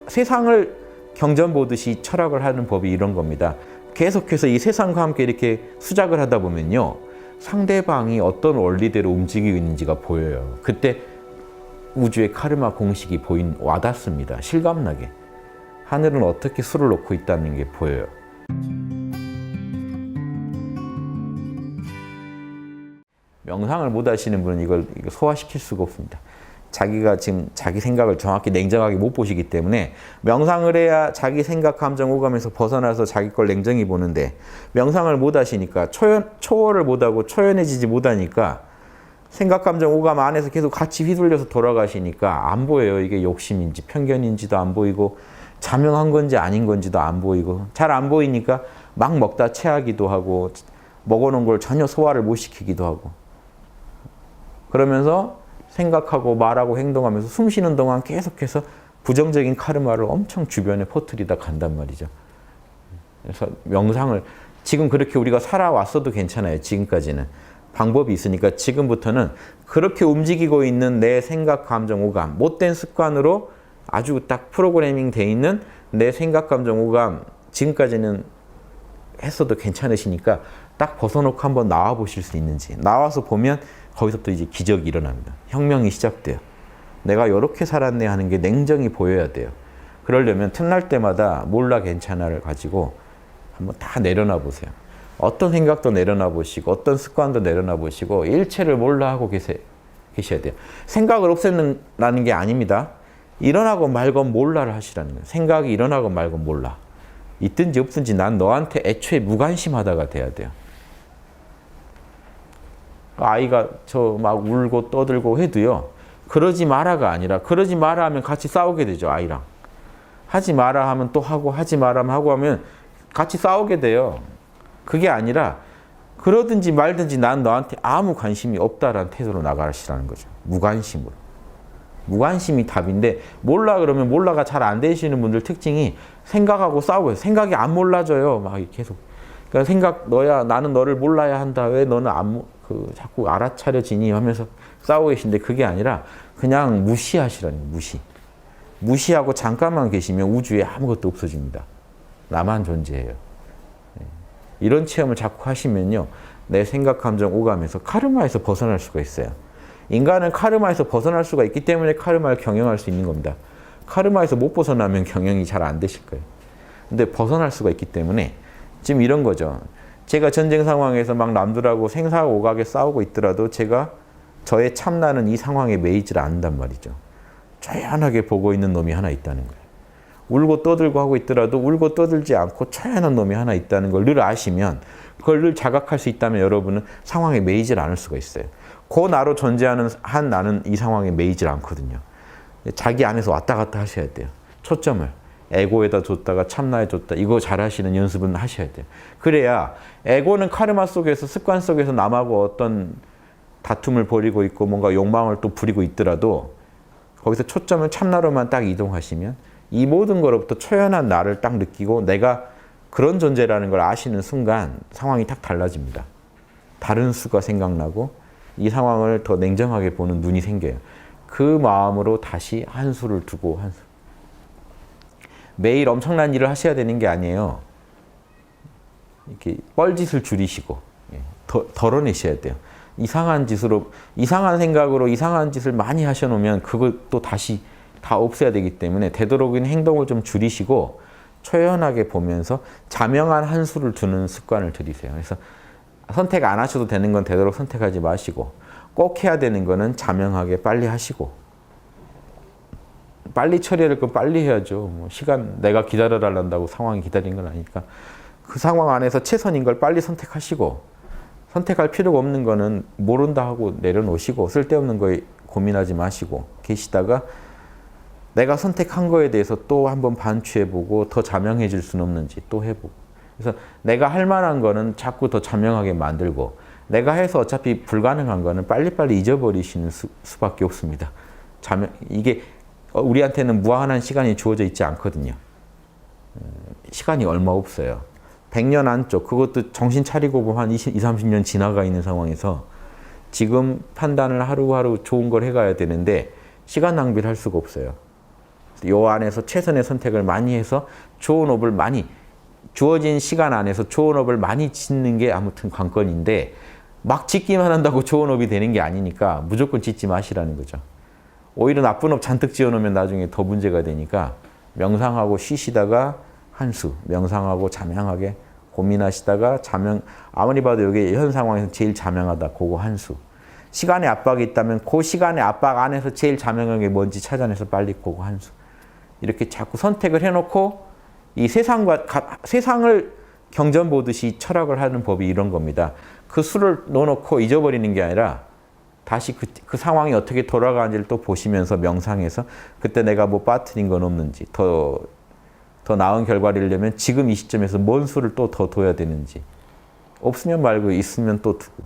세상을 경전 보듯이 철학을 하는 법이 이런 겁니다. 계속해서 이 세상과 함께 이렇게 수작을 하다 보면요, 상대방이 어떤 원리대로 움직이고 있는지가 보여요. 그때 우주의 카르마 공식이 와닿습니다. 실감나게. 하늘은 어떻게 수를 놓고 있다는 게 보여요. 명상을 못 하시는 분은 이걸 소화시킬 수가 없습니다. 자기가 지금 자기 생각을 정확히 냉정하게 못 보시기 때문에 명상을 해야 자기 생각, 감정, 오감에서 벗어나서 자기 걸 냉정히 보는데, 명상을 못 하시니까 초월을 못 하고 초연해지지 못하니까 생각, 감정, 오감 안에서 계속 같이 휘둘려서 돌아가시니까 안 보여요. 이게 욕심인지 편견인지도 안 보이고 자명한 건지 아닌 건지도 안 보이고, 잘 안 보이니까 막 먹다 체하기도 하고 먹어놓은 걸 전혀 소화를 못 시키기도 하고, 그러면서 생각하고 말하고 행동하면서 숨 쉬는 동안 계속해서 부정적인 카르마를 엄청 주변에 퍼뜨리다 간단 말이죠. 그래서 명상을 지금 그렇게 우리가 살아왔어도 괜찮아요. 지금까지는. 방법이 있으니까 지금부터는 그렇게 움직이고 있는 내 생각, 감정, 오감, 못된 습관으로 아주 딱 프로그래밍 돼 있는 내 생각, 감정, 오감, 지금까지는 했어도 괜찮으시니까 딱 벗어놓고 한번 나와 보실 수 있는지. 나와서 보면 거기서부터 이제 기적이 일어납니다. 혁명이 시작돼요. 내가 이렇게 살았네 하는 게 냉정히 보여야 돼요. 그러려면 틈날 때마다 몰라 괜찮아를 가지고 한번 다 내려놔 보세요. 어떤 생각도 내려놔 보시고 어떤 습관도 내려놔 보시고 일체를 몰라 하고 계셔야 돼요. 생각을 없애라는 게 아닙니다. 일어나고 말건 몰라를 하시라는 거예요. 생각이 일어나고 말건 몰라. 있든지 없든지 난 너한테 애초에 무관심하다가 돼야 돼요. 아이가 저 막 울고 떠들고 해도요, 그러지 마라가 아니라, 그러지 마라 하면 같이 싸우게 되죠. 아이랑. 하지 마라 하면 또 하고, 하지 마라 하면 같이 싸우게 돼요. 그게 아니라 그러든지 말든지 난 너한테 아무 관심이 없다라는 태도로 나가시라는 거죠. 무관심으로. 무관심이 답인데, 몰라 그러면 몰라가 잘 안 되시는 분들 특징이 생각하고 싸워요. 생각이 안 몰라져요. 막 계속. 그러니까 생각, 너야, 나는 너를 몰라야 한다. 왜 너는 자꾸 알아차려지니 하면서 싸우고 계신데, 그게 아니라 그냥 무시하시라는 거예요. 무시하고 잠깐만 계시면 우주에 아무것도 없어집니다. 나만 존재해요. 이런 체험을 자꾸 하시면요, 내 생각, 감정, 오감에서 카르마에서 벗어날 수가 있어요. 인간은 카르마에서 벗어날 수가 있기 때문에 카르마를 경영할 수 있는 겁니다. 카르마에서 못 벗어나면 경영이 잘 안 되실 거예요. 근데 벗어날 수가 있기 때문에 지금 이런 거죠. 제가 전쟁 상황에서 막 남들하고 생사오각에 싸우고 있더라도 제가 저의 참나는 이 상황에 매이질 않는단 말이죠. 조연하게 보고 있는 놈이 하나 있다는 거예요. 울고 떠들고 하고 있더라도 울고 떠들지 않고 조연한 놈이 하나 있다는 걸 늘 아시면, 그걸 늘 자각할 수 있다면 여러분은 상황에 매이질 않을 수가 있어요. 그 나로 존재하는 한 나는 이 상황에 매이질 않거든요. 자기 안에서 왔다 갔다 하셔야 돼요. 초점을. 에고에다 뒀다가 참나에 뒀다. 이거 잘 하시는 연습은 하셔야 돼요. 그래야 에고는 카르마 속에서, 습관 속에서 남하고 어떤 다툼을 벌이고 있고 뭔가 욕망을 또 부리고 있더라도 거기서 초점을 참나로만 딱 이동하시면 이 모든 거로부터 초연한 나를 딱 느끼고 내가 그런 존재라는 걸 아시는 순간 상황이 딱 달라집니다. 다른 수가 생각나고 이 상황을 더 냉정하게 보는 눈이 생겨요. 그 마음으로 다시 한 수를 두고 한 수. 매일 엄청난 일을 하셔야 되는 게 아니에요. 이렇게 뻘짓을 줄이시고 덜어내셔야 돼요. 이상한 짓으로, 이상한 생각으로 이상한 짓을 많이 하셔놓으면 그것도 다시 다 없애야 되기 때문에 되도록이면 행동을 좀 줄이시고 초연하게 보면서 자명한 한 수를 두는 습관을 들이세요. 그래서 선택 안 하셔도 되는 건 되도록 선택하지 마시고, 꼭 해야 되는 거는 자명하게 빨리 하시고, 빨리 처리할 거 빨리 해야죠. 시간 내가 기다려달란다고 상황이 기다린 건 아니니까 그 상황 안에서 최선인 걸 빨리 선택하시고, 선택할 필요가 없는 거는 모른다 하고 내려놓으시고, 쓸데없는 거에 고민하지 마시고 계시다가 내가 선택한 거에 대해서 또 한번 반추해보고 더 자명해질 수는 없는지 또 해보고, 그래서 내가 할 만한 거는 자꾸 더 자명하게 만들고, 내가 해서 어차피 불가능한 거는 빨리빨리 잊어버리시는 수밖에 없습니다. 이게 우리한테는 무한한 시간이 주어져 있지 않거든요. 시간이 얼마 없어요. 100년 안쪽, 그것도 정신 차리고 보면 한 20, 30년 지나가 있는 상황에서 지금 판단을 하루하루 좋은 걸 해가야 되는데 시간 낭비를 할 수가 없어요. 요 안에서 최선의 선택을 많이 해서 좋은 업을 많이 주어진 시간 안에서 좋은 업을 많이 짓는 게 아무튼 관건인데 막 짓기만 한다고 좋은 업이 되는 게 아니니까 무조건 짓지 마시라는 거죠. 오히려 나쁜 업 잔뜩 지어놓으면 나중에 더 문제가 되니까 명상하고 쉬시다가 한수, 명상하고 자명하게 고민하시다가 자명, 아무리 봐도 이게 현 상황에서 제일 자명하다, 그거 한수. 시간의 압박이 있다면 그 시간의 압박 안에서 제일 자명한 게 뭔지 찾아내서 빨리 그거 한수. 이렇게 자꾸 선택을 해놓고 이 세상을 경전 보듯이 철학을 하는 법이 이런 겁니다. 그 수를 넣어놓고 잊어버리는 게 아니라 다시 그 상황이 어떻게 돌아가는지를 또 보시면서 명상해서 그때 내가 뭐 빠뜨린 건 없는지 더 나은 결과를 내려면 지금 이 시점에서 뭔 수를 또 더 둬야 되는지 없으면 말고 있으면 또 두고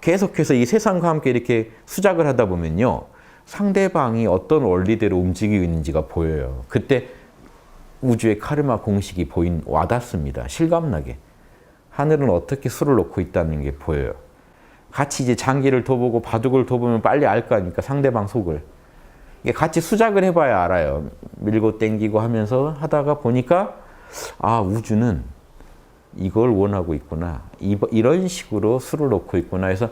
계속해서 이 세상과 함께 이렇게 수작을 하다 보면요. 상대방이 어떤 원리대로 움직이고 있는지가 보여요. 그때 우주의 카르마 공식이 와닿습니다. 실감나게. 하늘은 어떻게 수를 놓고 있다는 게 보여요. 같이 이제 장기를 둬보고 바둑을 둬보면 빨리 알 거 아닙니까? 상대방 속을. 이게 같이 수작을 해봐야 알아요. 밀고 땡기고 하면서 하다가 보니까 아, 우주는 이걸 원하고 있구나. 이런 식으로 수를 놓고 있구나 해서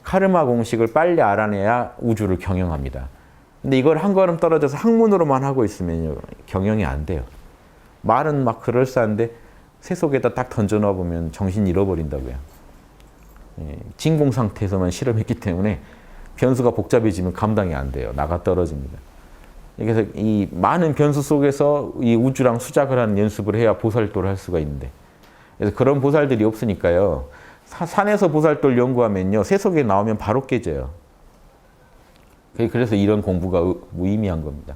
카르마 공식을 빨리 알아내야 우주를 경영합니다. 근데 이걸 한 걸음 떨어져서 학문으로만 하고 있으면 경영이 안 돼요. 말은 막 그럴싸한데 새 속에다 딱 던져놔 보면 정신 잃어버린다고요. 진공 상태에서만 실험했기 때문에 변수가 복잡해지면 감당이 안 돼요. 나가 떨어집니다. 그래서 이 많은 변수 속에서 이 우주랑 수작을 하는 연습을 해야 보살도를 할 수가 있는데 그래서 그런 보살들이 없으니까요. 산에서 보살도를 연구하면요. 새 속에 나오면 바로 깨져요. 그래서 이런 공부가 무의미한 겁니다.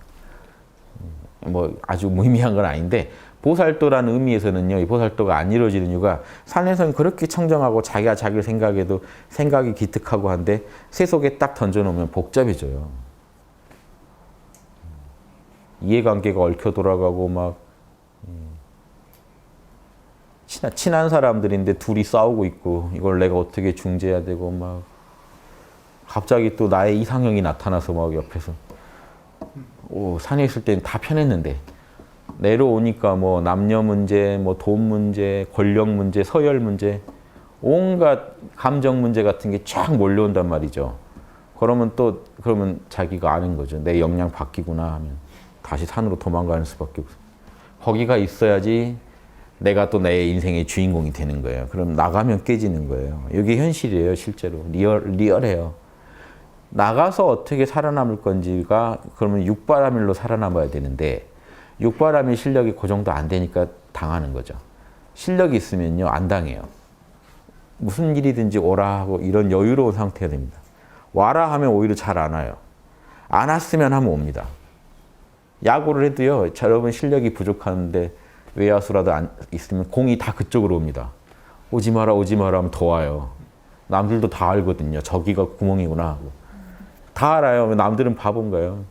뭐 아주 무의미한 건 아닌데 보살도라는 의미에서는요. 이 보살도가 안 이루어지는 이유가 산에서는 그렇게 청정하고 자기가 자기를 생각해도 생각이 기특하고 한데 새 속에 딱 던져놓으면 복잡해져요. 이해관계가 얽혀 돌아가고 막 친한 사람들인데 둘이 싸우고 있고 이걸 내가 어떻게 중재해야 되고 막 갑자기 또 나의 이상형이 나타나서 막 옆에서 산에 있을 때는 다 편했는데 내려오니까 뭐 남녀 문제, 뭐 돈 문제, 권력 문제, 서열 문제 온갖 감정 문제 같은 게 쫙 몰려온단 말이죠. 그러면 자기가 아는 거죠. 내 역량 바뀌구나 하면 다시 산으로 도망가는 수밖에 없어요. 거기가 있어야지 내가 또 내 인생의 주인공이 되는 거예요. 그럼 나가면 깨지는 거예요. 이게 현실이에요, 실제로. 리얼해요. 나가서 어떻게 살아남을 건지가 그러면 육바라밀로 살아남아야 되는데 육바라밀 실력이 그 정도 안 되니까 당하는 거죠. 실력이 있으면요, 안 당해요. 무슨 일이든지 오라 하고 이런 여유로운 상태가 됩니다. 와라 하면 오히려 잘 안 와요. 안 왔으면 하면 옵니다. 야구를 해도요, 여러분 실력이 부족한데 외야수라도 있으면 공이 다 그쪽으로 옵니다. 오지 마라 하면 더 와요. 남들도 다 알거든요. 저기가 구멍이구나 하고. 다 알아요. 남들은 바본가요?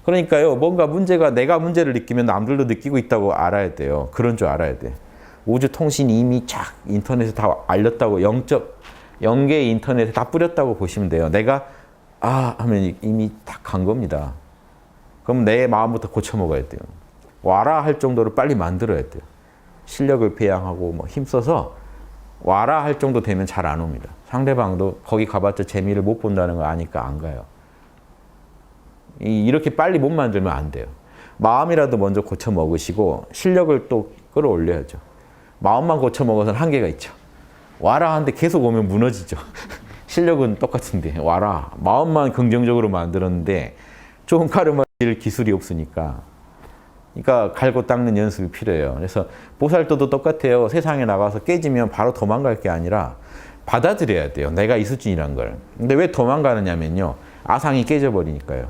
그러니까요. 뭔가 내가 문제를 느끼면 남들도 느끼고 있다고 알아야 돼요. 그런 줄 알아야 돼. 우주 통신이 이미 쫙 인터넷에 다 알렸다고 0.0개의 인터넷에 다 뿌렸다고 보시면 돼요. 내가 하면 이미 다 간 겁니다. 그럼 내 마음부터 고쳐 먹어야 돼요. 와라 할 정도로 빨리 만들어야 돼요. 실력을 배양하고 뭐 힘써서 와라 할 정도 되면 잘 안 옵니다. 상대방도 거기 가봤자 재미를 못 본다는 거 아니까 안 가요. 이렇게 빨리 못 만들면 안 돼요. 마음이라도 먼저 고쳐 먹으시고 실력을 또 끌어올려야죠. 마음만 고쳐 먹어서는 한계가 있죠. 와라 하는데 계속 오면 무너지죠. 실력은 똑같은데 와라. 마음만 긍정적으로 만들었는데 좋은 카르마 기술이 없으니까. 그러니까 갈고 닦는 연습이 필요해요. 그래서 보살도도 똑같아요. 세상에 나가서 깨지면 바로 도망갈 게 아니라 받아들여야 돼요. 내가 이 수준이란 걸. 근데 왜 도망가느냐면요. 아상이 깨져버리니까요.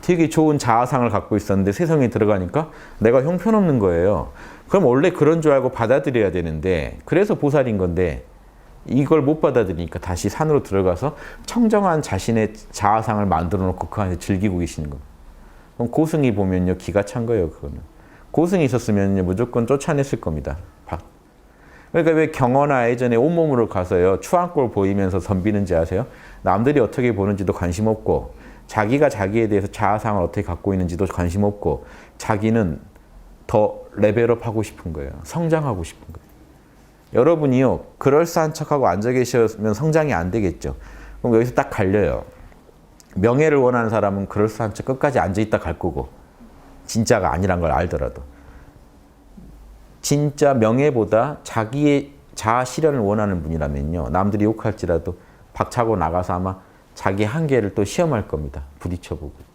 되게 좋은 자아상을 갖고 있었는데 세상에 들어가니까 내가 형편없는 거예요. 그럼 원래 그런 줄 알고 받아들여야 되는데 그래서 보살인 건데 이걸 못 받아들이니까 다시 산으로 들어가서 청정한 자신의 자아상을 만들어 놓고 그 안에 즐기고 계시는 거예요. 그럼 고승이 보면요. 기가 찬 거예요. 그거는. 고승이 있었으면 무조건 쫓아냈을 겁니다. 그러니까 왜 경허나 예전에 온몸으로 가서요. 추한골 보이면서 덤비는지 아세요? 남들이 어떻게 보는지도 관심 없고 자기가 자기에 대해서 자아상을 어떻게 갖고 있는지도 관심 없고 자기는 더 레벨업 하고 싶은 거예요. 성장하고 싶은 거예요. 여러분이요, 그럴싸한 척하고 앉아 계시면 성장이 안 되겠죠. 그럼 여기서 딱 갈려요. 명예를 원하는 사람은 그럴싸한 척 끝까지 앉아있다 갈 거고 진짜가 아니란 걸 알더라도 진짜 명예보다 자기의 자아 실현을 원하는 분이라면요, 남들이 욕할지라도 박차고 나가서 아마 자기 한계를 또 시험할 겁니다. 부딪혀보고.